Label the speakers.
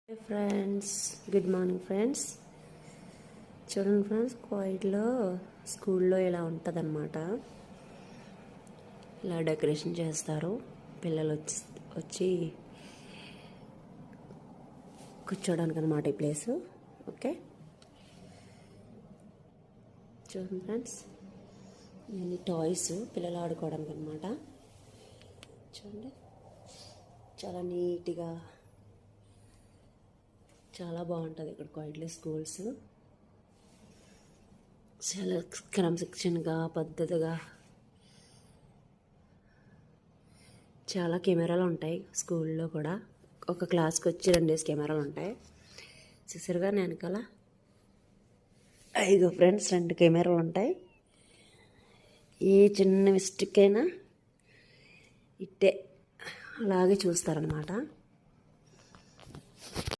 Speaker 1: Hi friends, good morning friends. చూడండి friends, కోయిట్లో స్కూల్లో ఇలా ఉంటుందన్నమాట. ఇలా డెకరేషన్ చేస్తారు. పిల్లలు వచ్చి కూర్చోడానికి అనమాట ఈ ప్లేసు. ఓకే, చూడండి ఫ్రెండ్స్, ఇవన్నీ టాయ్స్ పిల్లలు ఆడుకోవడానికి అనమాట. చూడండి, చాలా నీట్గా, చాలా బాగుంటుంది ఇక్కడ కోయిట్లో స్కూల్స్. చాలా క్రమశిక్షణగా, పద్ధతిగా, చాలా కెమెరాలు ఉంటాయి స్కూల్లో కూడా. ఒక క్లాస్కి వచ్చి 2 కెమెరాలు ఉంటాయి. చూసారుగా నేను వెనకాల 5 ఫ్రెండ్స్ 2 కెమెరాలు ఉంటాయి. ఏ చిన్న మిస్టేక్ అయినా ఇట్టే అలాగే చూస్తారనమాట.